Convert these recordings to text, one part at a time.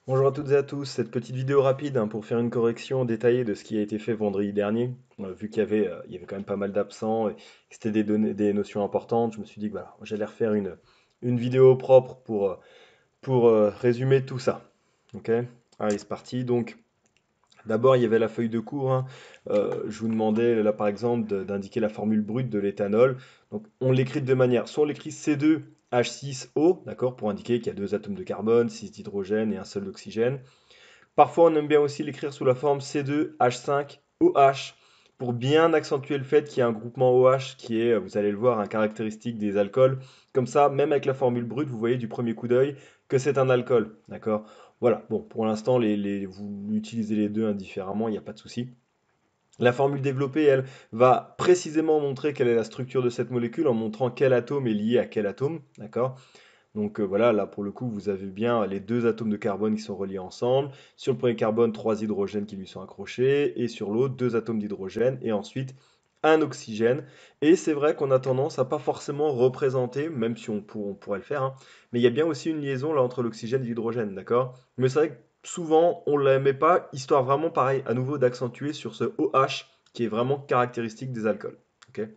Bonjour à toutes et à tous, cette petite vidéo rapide pour faire une correction détaillée de ce qui a été fait vendredi dernier. Vu qu'il y avait quand même pas mal d'absents et que c'était des notions importantes, je me suis dit que voilà, j'allais refaire une vidéo propre pour résumer tout ça. Ok? Allez, c'est parti. Donc, d'abord, il y avait la feuille de cours, hein. Je vous demandais là par exemple d'indiquer la formule brute de l'éthanol. Donc, on l'écrit de deux manières. Soit on l'écrit C2H6O, d'accord, pour indiquer qu'il y a deux atomes de carbone, six d'hydrogène et un seul d'oxygène. Parfois, on aime bien aussi l'écrire sous la forme C2H5OH pour bien accentuer le fait qu'il y a un groupement OH qui est, vous allez le voir, un caractéristique des alcools. Comme ça, même avec la formule brute, vous voyez du premier coup d'œil que c'est un alcool. D'accord? Voilà. Bon, pour l'instant, vous utilisez les deux indifféremment, il n'y a pas de souci. La formule développée, elle, va précisément montrer quelle est la structure de cette molécule en montrant quel atome est lié à quel atome. D'accord? Donc voilà, là pour le coup, vous avez bien les deux atomes de carbone qui sont reliés ensemble. Sur le premier carbone, trois hydrogènes qui lui sont accrochés, et sur l'autre, deux atomes d'hydrogène, et ensuite un oxygène. Et c'est vrai qu'on a tendance à pas forcément représenter, même si on pourrait le faire, hein, mais il y a bien aussi une liaison là entre l'oxygène et l'hydrogène, d'accord? Mais c'est vrai que souvent, on ne la met pas, histoire vraiment pareil, à nouveau d'accentuer sur ce OH qui est vraiment caractéristique des alcools. Ok.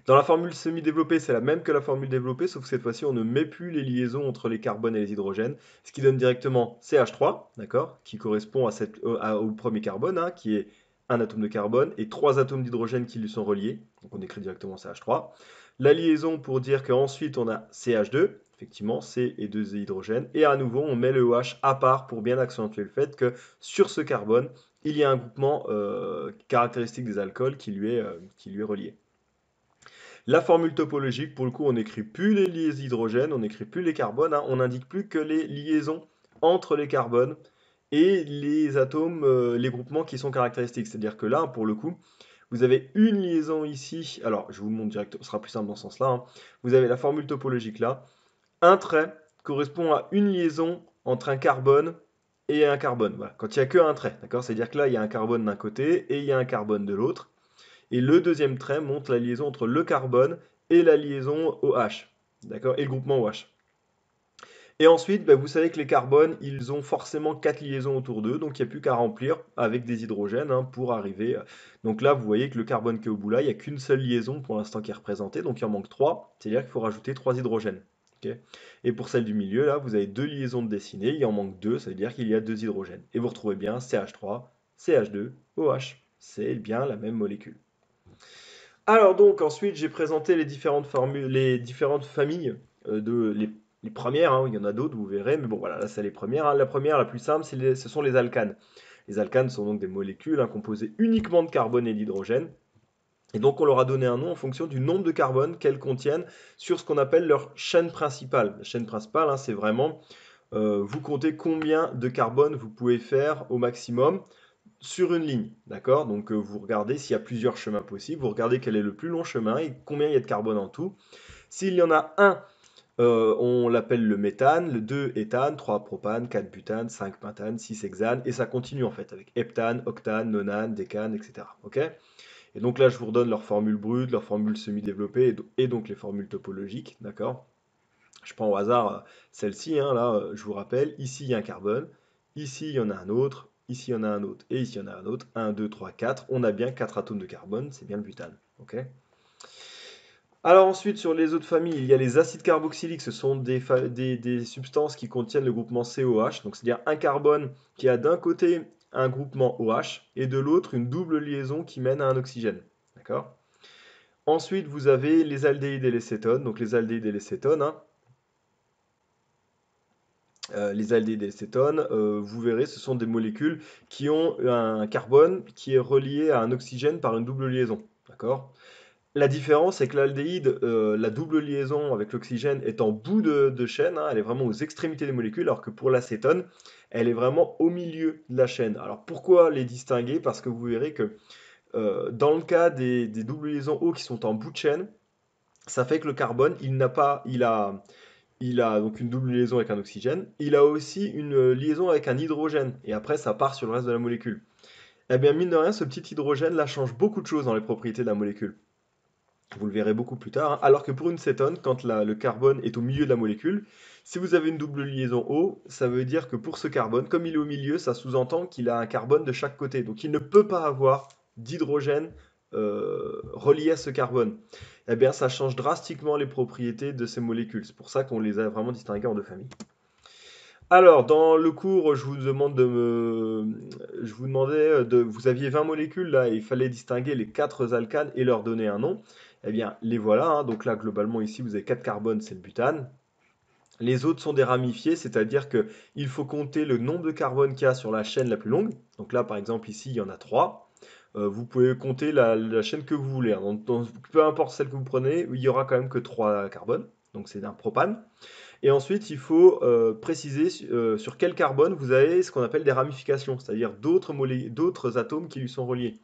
Dans la formule semi-développée, c'est la même que la formule développée, sauf que cette fois-ci, on ne met plus les liaisons entre les carbones et les hydrogènes, ce qui donne directement CH3, d'accord, qui correspond au premier carbone, hein, qui est un atome de carbone, et trois atomes d'hydrogène qui lui sont reliés, donc on écrit directement CH3. La liaison pour dire qu'ensuite on a CH2, effectivement, C et deux hydrogènes, et à nouveau, on met le OH à part pour bien accentuer le fait que sur ce carbone, il y a un groupement caractéristique des alcools qui lui est relié. La formule topologique, pour le coup, on n'écrit plus les liés hydrogènes, on n'écrit plus les carbones, hein, on n'indique plus que les liaisons entre les carbones et les atomes, les groupements qui sont caractéristiques. C'est-à-dire que là, pour le coup, vous avez une liaison ici. Alors, je vous le montre direct, ce sera plus simple dans ce sens-là, hein. Vous avez la formule topologique là. Un trait correspond à une liaison entre un carbone et un carbone. Voilà. Quand il n'y a qu'un trait, d'accord? C'est-à-dire que là, il y a un carbone d'un côté et il y a un carbone de l'autre. Et le deuxième trait montre la liaison entre le carbone et la liaison OH, d'accord, et le groupement OH. Et ensuite, bah, vous savez que les carbones, ils ont forcément quatre liaisons autour d'eux, donc il n'y a plus qu'à remplir avec des hydrogènes, hein, pour arriver. Donc là, vous voyez que le carbone qui est au bout là, il n'y a qu'une seule liaison pour l'instant qui est représentée, donc il en manque trois, c'est-à-dire qu'il faut rajouter trois hydrogènes. Ok. Et pour celle du milieu, là, vous avez deux liaisons de dessinées, il en manque deux, ça veut dire qu'il y a deux hydrogènes. Et vous retrouvez bien CH3, CH2, OH. C'est bien la même molécule. Alors donc ensuite j'ai présenté les différentes formules, les différentes familles les premières, hein, il y en a d'autres, vous verrez, mais bon voilà, là c'est les premières, hein. La première, la plus simple, ce sont les alcanes. Les alcanes sont donc des molécules, hein, composées uniquement de carbone et d'hydrogène, et donc on leur a donné un nom en fonction du nombre de carbone qu'elles contiennent sur ce qu'on appelle leur chaîne principale. La chaîne principale, hein, c'est vraiment vous comptez combien de carbone vous pouvez faire au maximum sur une ligne, d'accord? Donc vous regardez s'il y a plusieurs chemins possibles, vous regardez quel est le plus long chemin et combien il y a de carbone en tout. S'il y en a un, on l'appelle le méthane, le 2 éthane, 3 propane, 4 butane, 5 pentane, 6 hexane, et ça continue en fait avec heptane, octane, nonane, décane, etc. Ok? Et donc là, je vous redonne leur formule brute, leur formule semi-développée et donc les formules topologiques, d'accord? Je prends au hasard celle-ci, hein, là, je vous rappelle, ici il y a un carbone, ici il y en a un autre, ici il y en a un autre, et ici il y en a un autre. Un, 2, 3, 4. On a bien 4 atomes de carbone, c'est bien le butane. Ok. Alors ensuite, sur les autres familles, il y a les acides carboxyliques, ce sont des substances qui contiennent le groupement COH, donc c'est-à-dire un carbone qui a d'un côté un groupement OH et de l'autre une double liaison qui mène à un oxygène. D'accord. Ensuite, vous avez les aldéhydes et les cétones, donc les aldéhydes et les cétones, hein. Les aldéhydes et les cétones, vous verrez, ce sont des molécules qui ont un carbone qui est relié à un oxygène par une double liaison. D'accord. La différence, c'est que l'aldéhyde, la double liaison avec l'oxygène est en bout de chaîne, hein, elle est vraiment aux extrémités des molécules, alors que pour l'acétone, elle est vraiment au milieu de la chaîne. Alors pourquoi les distinguer? Parce que vous verrez que dans le cas des doubles liaisons O qui sont en bout de chaîne, ça fait que le carbone, il n'a pas, il a donc une double liaison avec un oxygène. Il a aussi une liaison avec un hydrogène. Et après, ça part sur le reste de la molécule. Eh bien, mine de rien, ce petit hydrogène là change beaucoup de choses dans les propriétés de la molécule. Vous le verrez beaucoup plus tard, hein. Alors que pour une cétone, quand le carbone est au milieu de la molécule, Si vous avez une double liaison O, ça veut dire que pour ce carbone, comme il est au milieu, ça sous-entend qu'il a un carbone de chaque côté. Donc il ne peut pas avoir d'hydrogène relié à ce carbone. Eh bien, ça change drastiquement les propriétés de ces molécules. C'est pour ça qu'on les a vraiment distinguées en deux familles. Alors, dans le cours, je vous demandais vous aviez 20 molécules là, et il fallait distinguer les 4 alcanes et leur donner un nom. Eh bien, les voilà, hein. Donc là, globalement, ici, vous avez 4 carbones, c'est le butane. Les autres sont des ramifiés, c'est-à-dire que il faut compter le nombre de carbone qu'il y a sur la chaîne la plus longue. Donc là, par exemple, ici, il y en a 3. Vous pouvez compter la chaîne que vous voulez, hein. Peu importe celle que vous prenez, il y aura quand même que 3 carbones. Donc c'est un propane. Et ensuite, il faut préciser sur quel carbone vous avez ce qu'on appelle des ramifications, c'est-à-dire d'autres atomes qui lui sont reliés.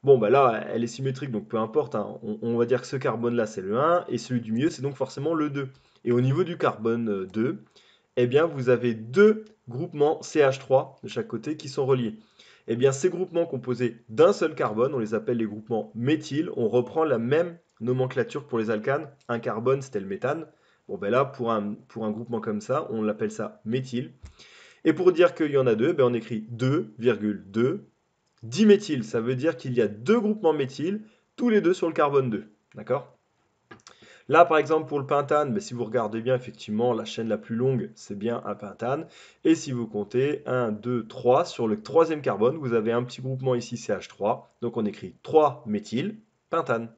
Bon, bah là, elle est symétrique, donc peu importe, hein. On va dire que ce carbone-là, c'est le 1, et celui du milieu, c'est donc forcément le 2. Et au niveau du carbone 2, eh bien, vous avez deux groupements CH3 de chaque côté qui sont reliés. Eh bien, ces groupements composés d'un seul carbone, on les appelle les groupements méthyl. On reprend la même nomenclature pour les alcanes. Un carbone, c'était le méthane. Bon, ben là, pour un groupement comme ça, on l'appelle ça méthyle. Et pour dire qu'il y en a deux, ben on écrit 2,2 diméthyl. Ça veut dire qu'il y a deux groupements méthyl, tous les deux sur le carbone 2. D'accord? Là, par exemple, pour le pentane, ben, si vous regardez bien, effectivement, la chaîne la plus longue, c'est bien un pentane. Et si vous comptez 1, 2, 3, sur le troisième carbone, vous avez un petit groupement ici, CH3. Donc on écrit 3 méthyl, pentane.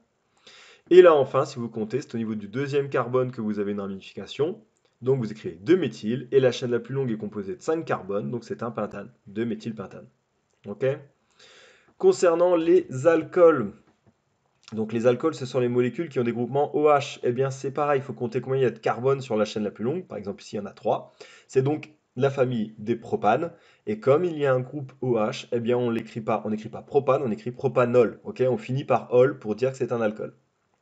Et là, enfin, si vous comptez, c'est au niveau du deuxième carbone que vous avez une ramification. Donc vous écrivez 2 méthyl, et la chaîne la plus longue est composée de 5 carbones, donc c'est un pentane, 2 méthylpentane. Ok? Concernant les alcools, donc les alcools, ce sont les molécules qui ont des groupements OH. Eh bien, c'est pareil, il faut compter combien il y a de carbone sur la chaîne la plus longue. Par exemple, ici, il y en a 3. C'est donc la famille des propanes. Et comme il y a un groupe OH, eh bien, on n'écrit pas propane, on écrit propanol. Ok, on finit par ol pour dire que c'est un alcool.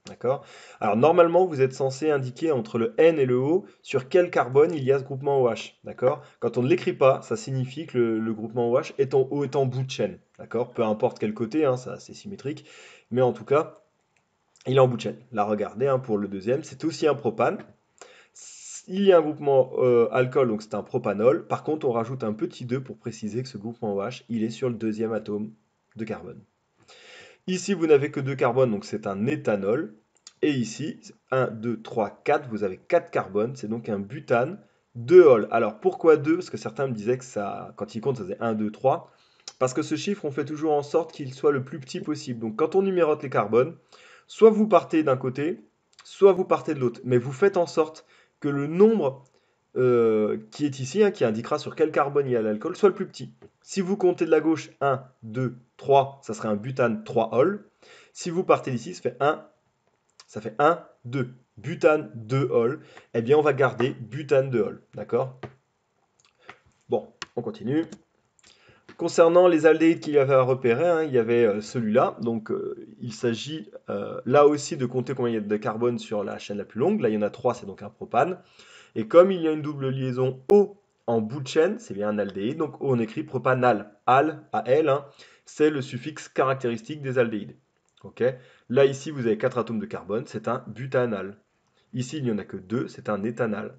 D'accord? Alors, normalement, vous êtes censé indiquer entre le N et le O sur quel carbone il y a ce groupement OH. D'accord? Quand on ne l'écrit pas, ça signifie que le groupement OH est en bout de chaîne. D'accord? Peu importe quel côté, hein, ça c'est symétrique. Mais en tout cas, il est en bout de chaîne. Là, regardez, hein, pour le deuxième, c'est aussi un propane. Il y a un groupement alcool, donc c'est un propanol. Par contre, on rajoute un petit 2 pour préciser que ce groupement OH, il est sur le deuxième atome de carbone. Ici, vous n'avez que 2 carbones, donc c'est un éthanol. Et ici, 1, 2, 3, 4, vous avez 4 carbones, c'est donc un butane, 2 ol. Alors pourquoi 2? Parce que certains me disaient que ça, quand ils comptent, ça faisait 1, 2, 3. Parce que ce chiffre, on fait toujours en sorte qu'il soit le plus petit possible. Donc quand on numérote les carbones, soit vous partez d'un côté, soit vous partez de l'autre. Mais vous faites en sorte que le nombre qui est ici, hein, qui indiquera sur quel carbone il y a l'alcool, soit le plus petit. Si vous comptez de la gauche 1, 2, 3, ça serait un butane 3-ol. Si vous partez d'ici, ça fait 1, 2. Butane 2-ol. Eh bien, on va garder butane 2-ol. D'accord? Bon, on continue. Concernant les aldéhydes qu'il y avait à repérer, hein, il y avait celui-là. Donc, il s'agit là aussi de compter combien il y a de carbone sur la chaîne la plus longue. Là, il y en a 3, c'est donc un propane. Et comme il y a une double liaison O en bout de chaîne, c'est bien un aldéhyde, donc on écrit propanal. Al, AL, hein, c'est le suffixe caractéristique des aldéhydes. Ok. Là, ici, vous avez 4 atomes de carbone, c'est un butanal. Ici, il n'y en a que 2, c'est un éthanal.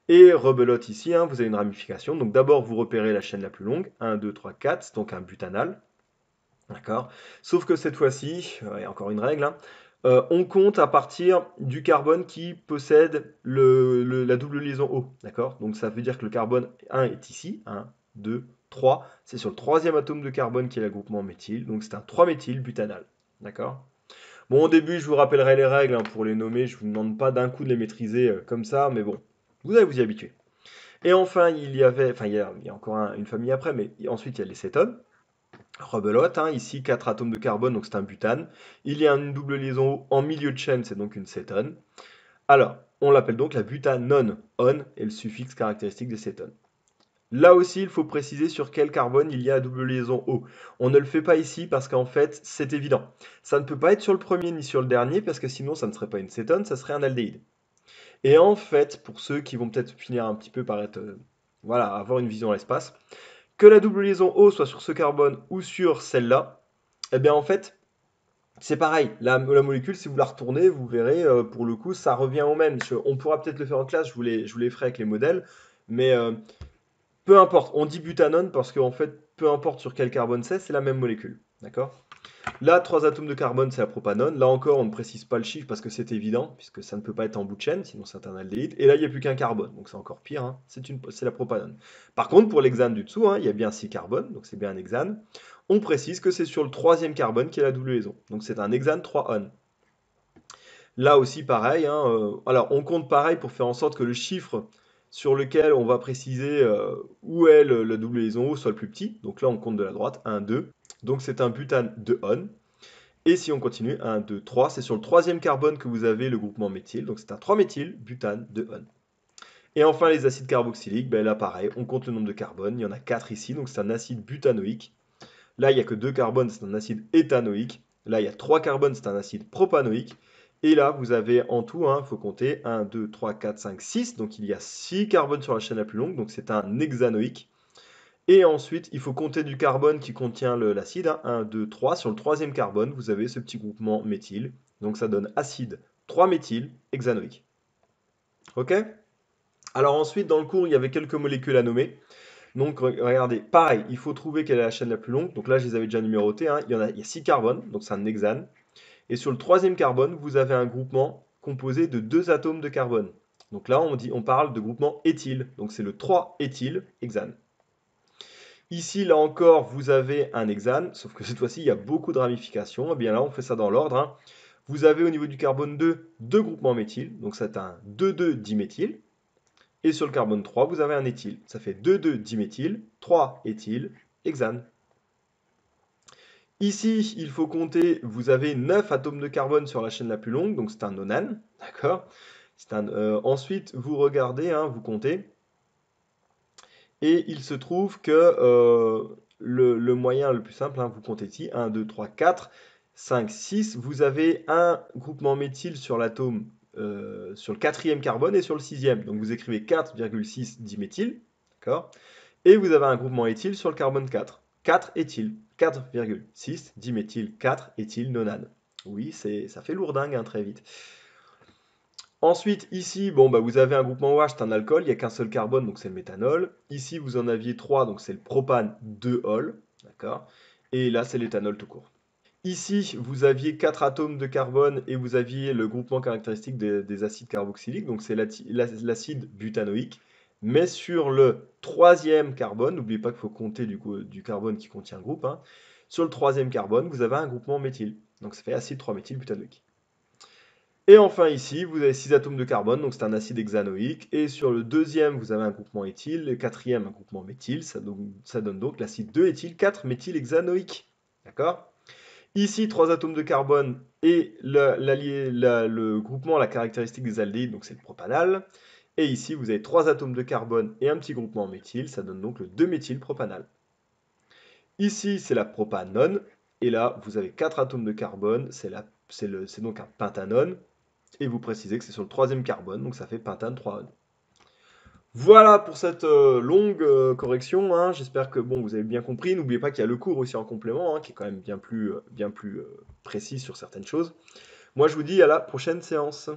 Et rebelote ici, hein, vous avez une ramification. Donc d'abord, vous repérez la chaîne la plus longue, 1, 2, 3, 4, c'est donc un butanal. D'accord? Sauf que cette fois-ci, il y a encore une règle, hein, on compte à partir du carbone qui possède la double liaison O. D'accord? Donc ça veut dire que le carbone 1 est ici. 1, 2, 3. C'est sur le troisième atome de carbone qui est l'agroupement méthyle. Donc c'est un 3-méthylbutanal. D'accord? Bon, au début, je vous rappellerai les règles hein, pour les nommer. Je ne vous demande pas d'un coup de les maîtriser comme ça, mais bon, vous allez vous y habituer. Et enfin, il y a encore une famille après, mais ensuite il y a les cétones. Rebelote, hein, ici 4 atomes de carbone, donc c'est un butane. Il y a une double liaison en milieu de chaîne, c'est donc une cétone. Alors, on l'appelle donc la butanone. On est le suffixe caractéristique des cétones. Là aussi, il faut préciser sur quel carbone il y a la double liaison O. On ne le fait pas ici parce qu'en fait, c'est évident. Ça ne peut pas être sur le premier ni sur le dernier parce que sinon, ça ne serait pas une cétone, ça serait un aldéhyde. Et en fait, pour ceux qui vont peut-être finir un petit peu par être, voilà, avoir une vision à l'espace, que la double liaison O soit sur ce carbone ou sur celle-là, eh bien en fait, C'est pareil, la molécule, si vous la retournez, vous verrez, pour le coup, ça revient au même. On pourra peut-être le faire en classe, je vous les ferai avec les modèles, mais peu importe, on dit butanone parce qu'en fait, peu importe sur quel carbone c'est la même molécule. D'accord? Là, 3 atomes de carbone, c'est la propanone. Là encore, on ne précise pas le chiffre parce que c'est évident, puisque ça ne peut pas être en bout de chaîne, sinon c'est un aldéhyde. Et là, il n'y a plus qu'un carbone, donc c'est encore pire, hein. C'est la propanone. Par contre, pour l'hexane du dessous, hein, il y a bien 6 carbones, donc c'est bien un hexane. On précise que c'est sur le troisième carbone qui est la double liaison. Donc c'est un hexane 3-on. Là aussi, pareil, hein, alors on compte pareil pour faire en sorte que le chiffre sur lequel on va préciser où est la double liaison O soit le plus petit. Donc là, on compte de la droite, 1, 2. Donc c'est un butane de on. Et si on continue, 1, 2, 3, c'est sur le troisième carbone que vous avez le groupement méthyle. Donc c'est un 3-méthyl, butane de on. Et enfin, les acides carboxyliques, ben là pareil, on compte le nombre de carbones. Il y en a 4 ici, donc c'est un acide butanoïque. Là, il n'y a que 2 carbones, c'est un acide éthanoïque. Là, il y a 3 carbones, c'est un acide propanoïque. Et là, vous avez en tout, il faut compter 1, 2, 3, 4, 5, 6. Donc il y a 6 carbones sur la chaîne la plus longue, donc c'est un hexanoïque. Et ensuite, il faut compter du carbone qui contient l'acide, 1, 2, 3. Sur le troisième carbone, vous avez ce petit groupement méthyle. Donc ça donne acide 3-méthyl hexanoïque. Ok? Alors ensuite, dans le cours, il y avait quelques molécules à nommer. Donc regardez, pareil, il faut trouver quelle est la chaîne la plus longue. Donc là, je les avais déjà numérotées, hein. Il y a 6 carbones, donc c'est un hexane. Et sur le troisième carbone, vous avez un groupement composé de 2 atomes de carbone. Donc là, on parle de groupement éthyle. Donc c'est le 3-éthyl hexane. Ici, là encore, vous avez un hexane, sauf que cette fois-ci, il y a beaucoup de ramifications. Et bien là, on fait ça dans l'ordre, hein. Vous avez au niveau du carbone 2, deux groupements méthyl, donc c'est un 2,2-diméthyl. Et sur le carbone 3, vous avez un éthyle. Ça fait 2,2-diméthyl, 3-éthyl, hexane. Ici, il faut compter, vous avez 9 atomes de carbone sur la chaîne la plus longue, donc c'est un nonane, d'accord? Ensuite, vous regardez, hein, vous comptez, et il se trouve que le moyen le plus simple, hein, vous comptez ici, 1, 2, 3, 4, 5, 6, vous avez un groupement méthyle sur l'atome, sur le quatrième carbone et sur le sixième. Donc vous écrivez 4,6 diméthyl, d'accord? Et vous avez un groupement éthyle sur le carbone 4. 4 éthyle, 4,6 diméthyl, 4 éthyle nonane. Oui, ça fait lourdingue, hein, très vite. Ensuite, ici, bon, bah, vous avez un groupement OH, c'est un alcool, il n'y a qu'un seul carbone, donc c'est le méthanol. Ici, vous en aviez 3, donc c'est le propane 2-ol, d'accord? Et là, c'est l'éthanol tout court. Ici, vous aviez 4 atomes de carbone et vous aviez le groupement caractéristique des acides carboxyliques, donc c'est l'acide butanoïque. Mais sur le troisième carbone, n'oubliez pas qu'il faut compter du carbone qui contient le groupe, hein. Sur le troisième carbone, vous avez un groupement méthyle, donc ça fait acide 3-méthyl butanoïque. Et enfin ici, vous avez 6 atomes de carbone, donc c'est un acide hexanoïque. Et sur le deuxième, vous avez un groupement éthyle, le quatrième, un groupement méthyle. Ça donne donc l'acide 2-éthyle 4-méthyl hexanoïque. D'accord? Ici, 3 atomes de carbone et le groupement, la caractéristique des aldéhydes, donc c'est le propanal. Et ici, vous avez 3 atomes de carbone et un petit groupement méthyle, ça donne donc le 2-méthylpropanal. Ici, c'est la propanone. Et là, vous avez 4 atomes de carbone, c'est donc un pentanone. Et vous précisez que c'est sur le troisième carbone, donc ça fait pentane 3-on. Voilà pour cette longue correction, hein. J'espère que bon, vous avez bien compris. N'oubliez pas qu'il y a le cours aussi en complément, hein, qui est quand même bien plus précis sur certaines choses. Moi, je vous dis à la prochaine séance.